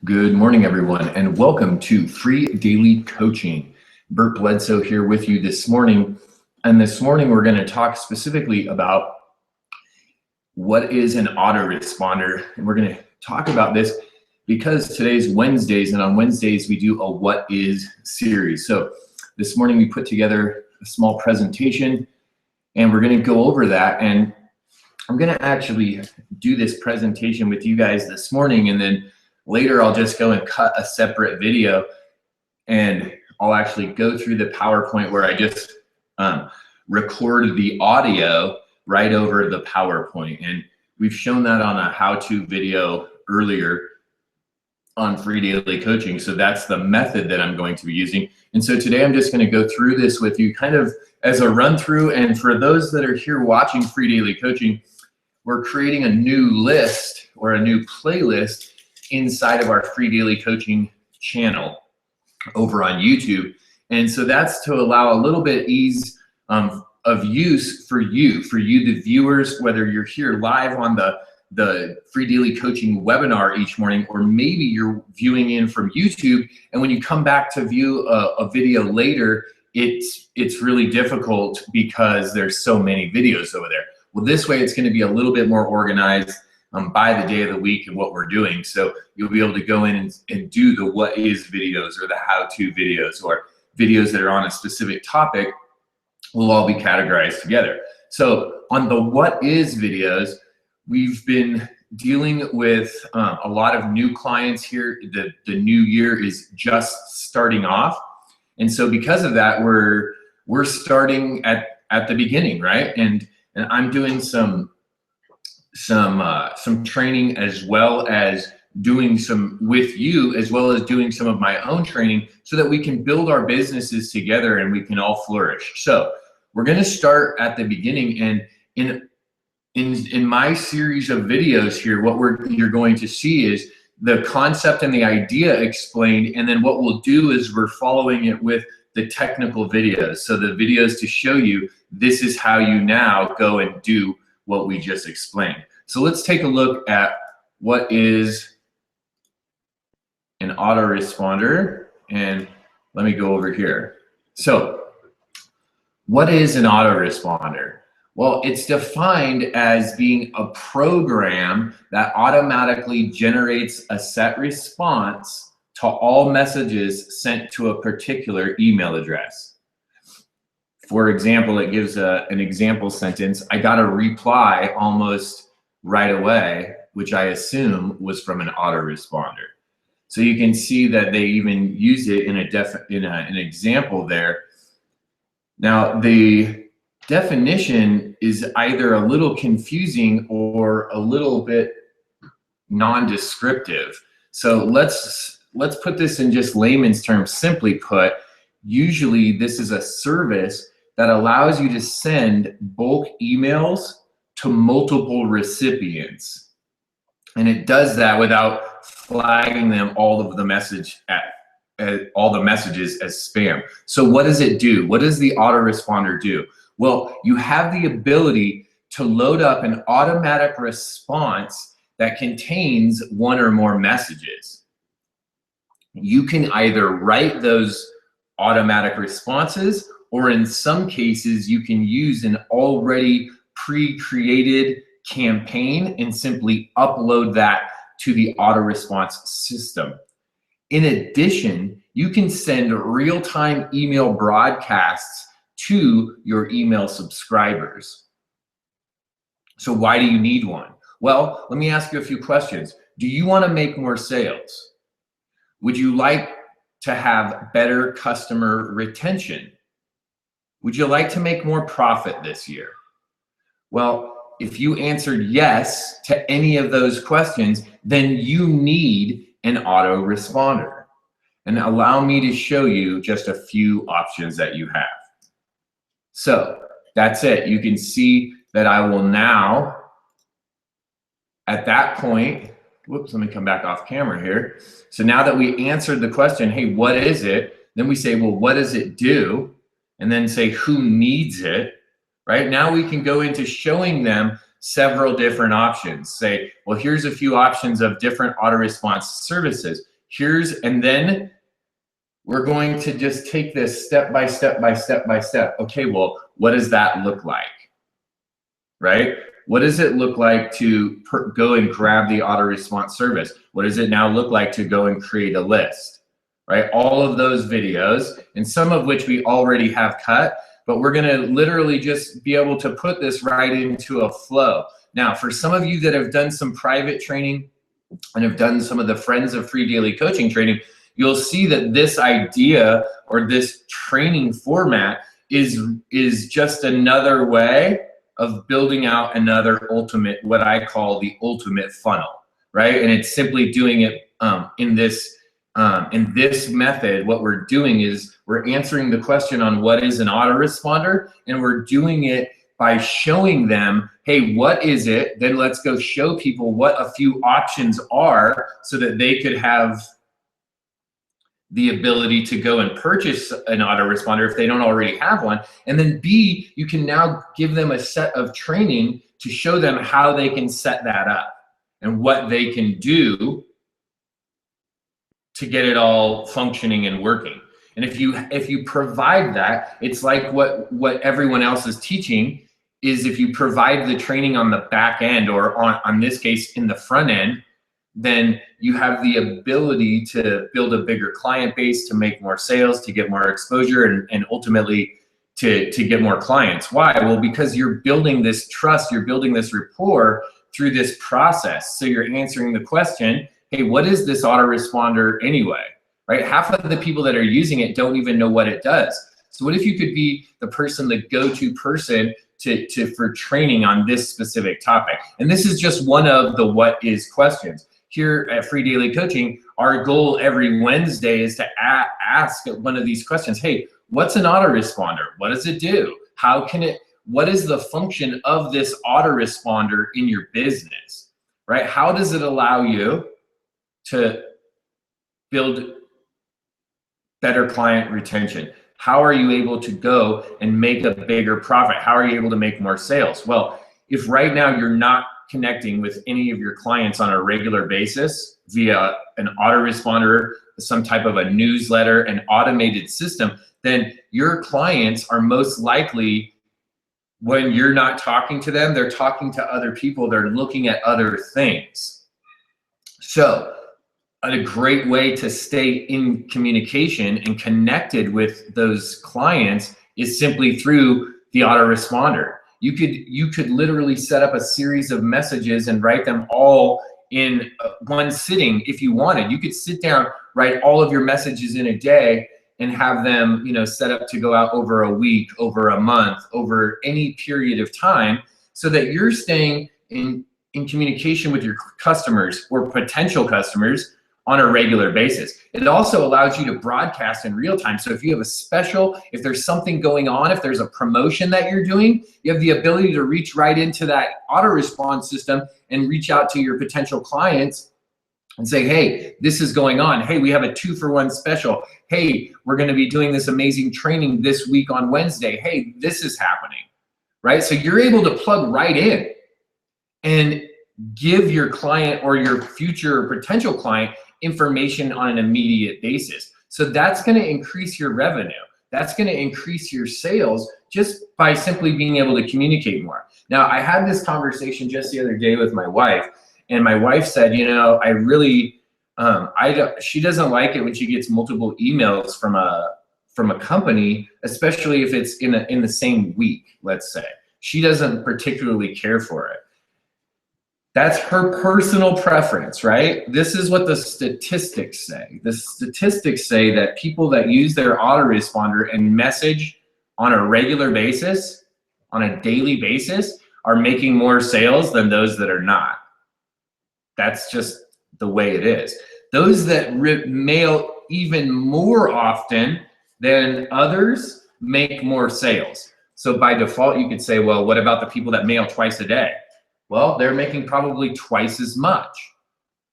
Good morning, everyone, and welcome to Free Daily Coaching. Bert Bledsoe here with you this morning. And this morning, we're going to talk specifically about what is an autoresponder. And we're going to talk about this because today's Wednesdays, and on Wednesdays, we do a What Is series. So this morning, we put together a small presentation, and we're going to go over that. And I'm going to actually do this presentation with you guys this morning, and then later, I'll just go and cut a separate video, and I'll actually go through the PowerPoint where I just record the audio right over the PowerPoint. And we've shown that on a how-to video earlier on Free Daily Coaching. So that's the method that I'm going to be using. And so today I'm just going to go through this with you kind of as a run through. And for those that are here watching Free Daily Coaching, we're creating a new list or a new playlist inside of our Free Daily Coaching channel over on YouTube. And so that's to allow a little bit ease of use for you, the viewers, whether you're here live on the Free Daily Coaching webinar each morning, or maybe you're viewing in from YouTube, and when you come back to view a video later, it's really difficult because there's so many videos over there. Well, this way it's going to be a little bit more organized by the day of the week and what we're doing. So you'll be able to go in and do the what is videos or the how-to videos or videos that are on a specific topic will all be categorized together. So on the what is videos, we've been dealing with a lot of new clients here. The new year is just starting off. And so because of that, we're starting at the beginning, right? And I'm doing some training, as well as doing some with you, as well as doing some of my own training, so that we can build our businesses together and we can all flourish. So we're going to start at the beginning, and in my series of videos here, what you're going to see is the concept and the idea explained, and then what we'll do is we're following it with the technical videos. So the videos to show you this is how you now go and do what we just explained. So let's take a look at what is an autoresponder, and let me go over here. So what is an autoresponder? Well, it's defined as being a program that automatically generates a set response to all messages sent to a particular email address. For example, it gives an example sentence. I got a reply almost right away, which I assume was from an autoresponder. So you can see that they even use it in an example there. Now, the definition is either a little confusing or a little bit non-descriptive. So let's put this in just layman's terms. Simply put, usually this is a service that allows you to send bulk emails to multiple recipients. And it does that without flagging them all the messages as spam. So what does it do? What does the autoresponder do? Well, you have the ability to load up an automatic response that contains one or more messages. You can either write those automatic responses, or in some cases, you can use an already pre-created campaign and simply upload that to the auto-response system. In addition, you can send real-time email broadcasts to your email subscribers. So why do you need one? Well, let me ask you a few questions. Do you want to make more sales? Would you like to have better customer retention? Would you like to make more profit this year? Well, if you answered yes to any of those questions, then you need an autoresponder. And allow me to show you just a few options that you have. So that's it. You can see that I will now, at that point, whoops, let me come back off camera here. So now that we answered the question, hey, what is it? Then we say, well, what does it do? And then say, who needs it? Right now we can go into showing them several different options. Say, well, here's a few options of different auto-response services. And then we're going to just take this step by step by step by step. Okay, well, what does that look like, right? What does it look like to go and grab the auto-response service? What does it now look like to go and create a list, right? All of those videos, and some of which we already have cut, but we're gonna literally just be able to put this right into a flow. Now, for some of you that have done some private training and have done some of the Friends of Free Daily Coaching training, you'll see that this idea or this training format is just another way of building out another ultimate, what I call the ultimate funnel, right? And it's simply doing it in this method. What we're doing is we're answering the question on what is an autoresponder, and we're doing it by showing them, hey, what is it? Then let's go show people what a few options are so that they could have the ability to go and purchase an autoresponder if they don't already have one. And then B, you can now give them a set of training to show them how they can set that up and what they can do to get it all functioning and working. And if you provide that, it's like what everyone else is teaching is if you provide the training on the back end or on this case in the front end, then you have the ability to build a bigger client base, to make more sales, to get more exposure, and ultimately to get more clients. Why? Well, because you're building this trust, you're building this rapport through this process. So you're answering the question, hey, what is this autoresponder anyway? Right? Half of the people that are using it don't even know what it does. So what if you could be the person, the go-to person for training on this specific topic? And this is just one of the what is questions. Here at Free Daily Coaching, our goal every Wednesday is to ask one of these questions. Hey, what's an autoresponder? What does it do? What is the function of this autoresponder in your business, right? How does it allow you to build better client retention? How are you able to go and make a bigger profit? How are you able to make more sales? Well, if right now you're not connecting with any of your clients on a regular basis via an autoresponder, some type of a newsletter, an automated system, then your clients are most likely, when you're not talking to them, they're talking to other people, they're looking at other things. So a great way to stay in communication and connected with those clients is simply through the autoresponder. You could literally set up a series of messages and write them all in one sitting if you wanted. You could sit down, write all of your messages in a day, and have them, set up to go out over a week, over a month, over any period of time, so that you're staying in communication with your customers or potential customers on a regular basis. It also allows you to broadcast in real time. So if you have a special, if there's something going on, if there's a promotion that you're doing, you have the ability to reach right into that autorespond system and reach out to your potential clients and say, hey, this is going on. Hey, we have a 2-for-1 special. Hey, we're gonna be doing this amazing training this week on Wednesday. Hey, this is happening, right? So you're able to plug right in and give your client or your future potential client information on an immediate basis. So that's going to increase your revenue. That's going to increase your sales just by simply being able to communicate more. Now, I had this conversation just the other day with my wife, and my wife said, I really, she doesn't like it when she gets multiple emails from a company, especially if it's in the same week, let's say. She doesn't particularly care for it. That's her personal preference, right? This is what the statistics say. The statistics say that people that use their autoresponder and message on a regular basis, on a daily basis, are making more sales than those that are not. That's just the way it is. Those that mail even more often than others make more sales. So by default, you could say, well, what about the people that mail twice a day? Well, they're making probably twice as much.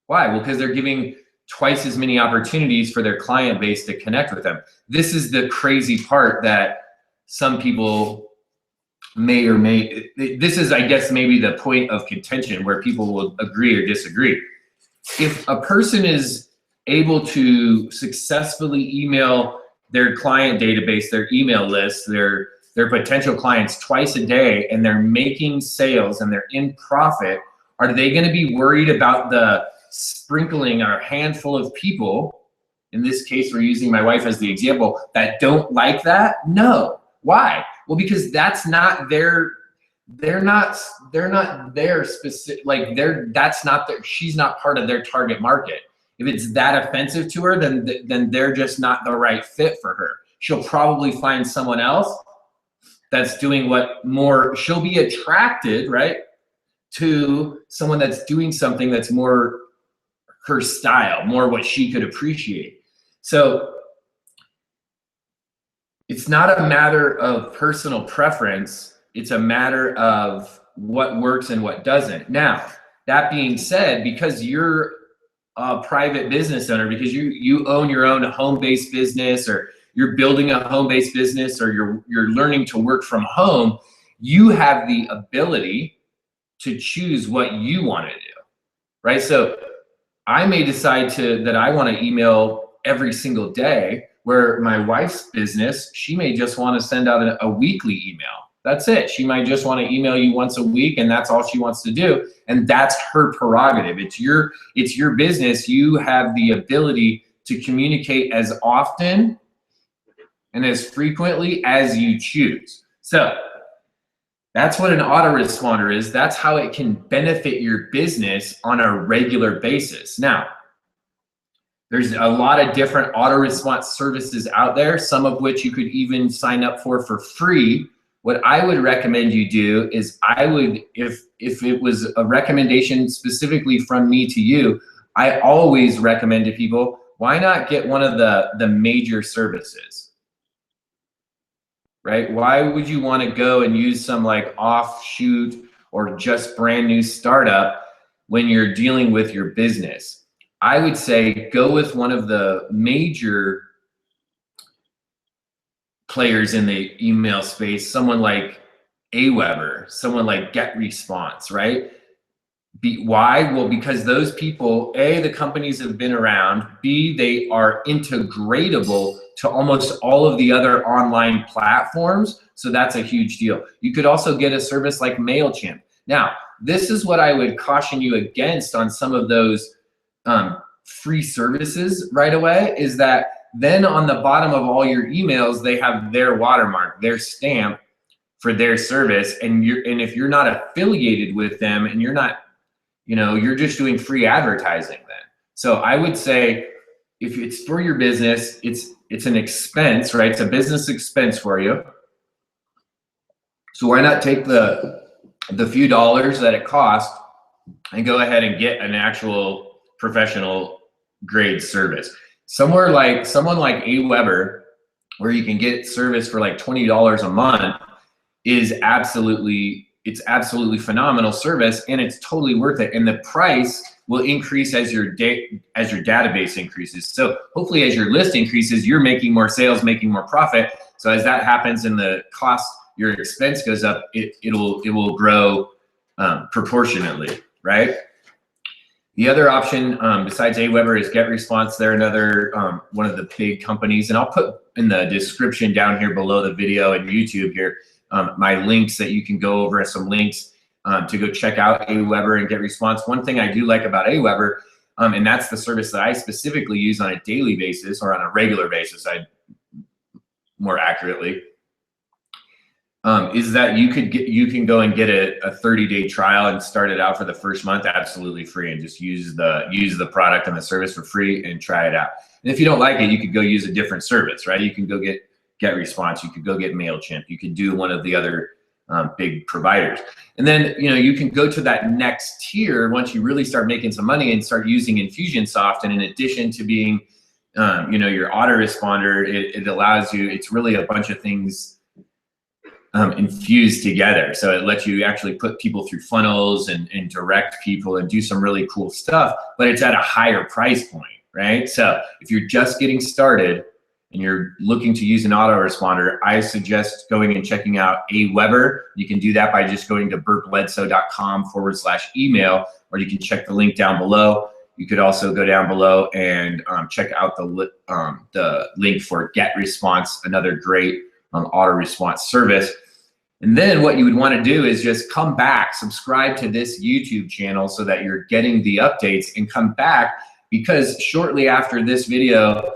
Why? Well, because they're giving twice as many opportunities for their client base to connect with them. This is the crazy part that some people may or may, this is, I guess, maybe the point of contention where people will agree or disagree. If a person is able to successfully email their client database, their email list, their potential clients twice a day, and they're making sales and they're in profit, are they going to be worried about the sprinkling or handful of people, in this case we're using my wife as the example, that don't like that? No. Why? Well, because that's not their, they're not their specific, like that's not their, she's not part of their target market. If it's that offensive to her, then they're just not the right fit for her. She'll probably find someone else that's doing what more, she'll be attracted, right, to someone that's doing something that's more her style, more what she could appreciate. So it's not a matter of personal preference, it's a matter of what works and what doesn't. Now, that being said, because you're a private business owner, because you own your own home-based business, or you're building a home-based business, or you're learning to work from home, you have the ability to choose what you want to do, right? So I may decide that I want to email every single day, where my wife's business, she may just want to send out a weekly email. That's it. She might just want to email you once a week, and that's all she wants to do. And that's her prerogative. It's your business. You have the ability to communicate as often and as frequently as you choose. So that's what an autoresponder is. That's how it can benefit your business on a regular basis. Now, there's a lot of different auto-response services out there, some of which you could even sign up for free. What I would recommend you do is if it was a recommendation specifically from me to you, I always recommend to people, why not get one of the major services, right? Why would you want to go and use some like offshoot or just brand new startup when you're dealing with your business? I would say go with one of the major players in the email space, someone like Aweber, someone like GetResponse, right? Why? Well, because those people, A, the companies have been around, B, they are integratable to almost all of the other online platforms, so that's a huge deal. You could also get a service like MailChimp. Now, this is what I would caution you against on some of those free services right away, is that then on the bottom of all your emails, they have their watermark, their stamp for their service. And if you're not affiliated with them and you're not, you're just doing free advertising then. So I would say if it's for your business, it's an expense, right? It's a business expense for you. So why not take the few dollars that it costs and go ahead and get an actual professional grade service. Someone like Aweber, where you can get service for like $20 a month, is absolutely phenomenal service, and it's totally worth it. And the price will increase as your database increases. So hopefully as your list increases, you're making more sales, making more profit. So as that happens and the cost, your expense goes up, it will grow proportionately, right? The other option besides Aweber is GetResponse. They're another one of the big companies, and I'll put in the description down here below the video and YouTube here my links that you can go over, and some links to go check out Aweber and GetResponse. One thing I do like about Aweber, and that's the service that I specifically use on a daily basis, or on a regular basis, more accurately, is that you can go and get a 30-day trial and start it out for the first month absolutely free, and just use the product and the service for free and try it out. And if you don't like it, you could go use a different service, right? You can go get GetResponse, you could go get MailChimp, you could do one of the other big providers. And then you can go to that next tier once you really start making some money and start using Infusionsoft. And in addition to being your autoresponder, it allows you, it's really a bunch of things infused together. So it lets you actually put people through funnels and direct people and do some really cool stuff, but it's at a higher price point, right? So if you're just getting started and you're looking to use an autoresponder, I suggest going and checking out Aweber. You can do that by just going to burtbledsoe.com/email, or you can check the link down below. You could also go down below and check out the link for GetResponse, another great auto response service. And then what you would want to do is just come back, subscribe to this YouTube channel so that you're getting the updates, and come back, because shortly after this video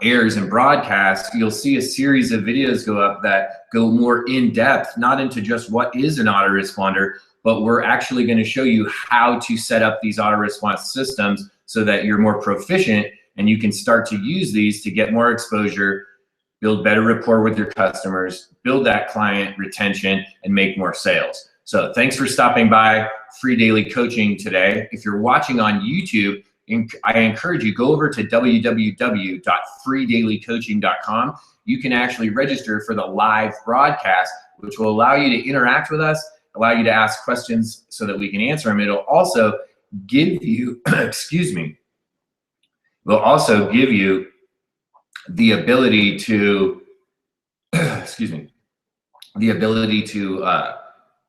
airs and broadcasts, you'll see a series of videos go up that go more in depth, not into just what is an autoresponder, but we're actually going to show you how to set up these autoresponder systems so that you're more proficient and you can start to use these to get more exposure, build better rapport with your customers, build that client retention, and make more sales. So thanks for stopping by Free Daily Coaching today. If you're watching on YouTube, I encourage you, go over to www.freedailycoaching.com. You can actually register for the live broadcast, which will allow you to interact with us, allow you to ask questions so that we can answer them. It'll also give you, excuse me, will also give you the ability to, excuse me, the ability to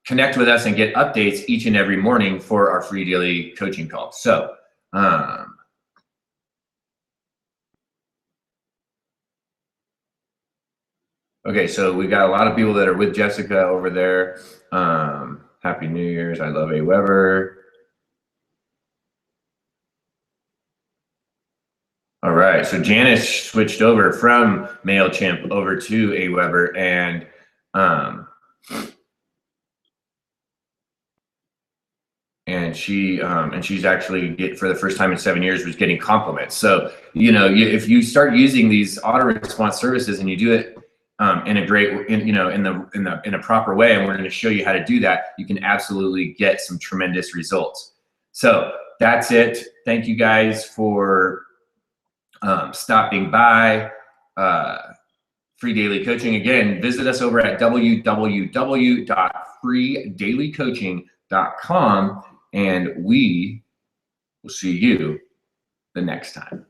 connect with us and get updates each and every morning for our free daily coaching call. So, okay, so we got a lot of people that are with Jessica over there. Happy New Year's. I love Aweber. All right, so Janice switched over from MailChimp over to Aweber, and she's actually, for the first time in 7 years, was getting compliments. So, you know, if you start using these auto-response services and you do it in a great, in a proper way, and we're going to show you how to do that, you can absolutely get some tremendous results. So that's it. Thank you guys for stopping by Free Daily Coaching. Again, visit us over at www.freedailycoaching.com, and we will see you the next time.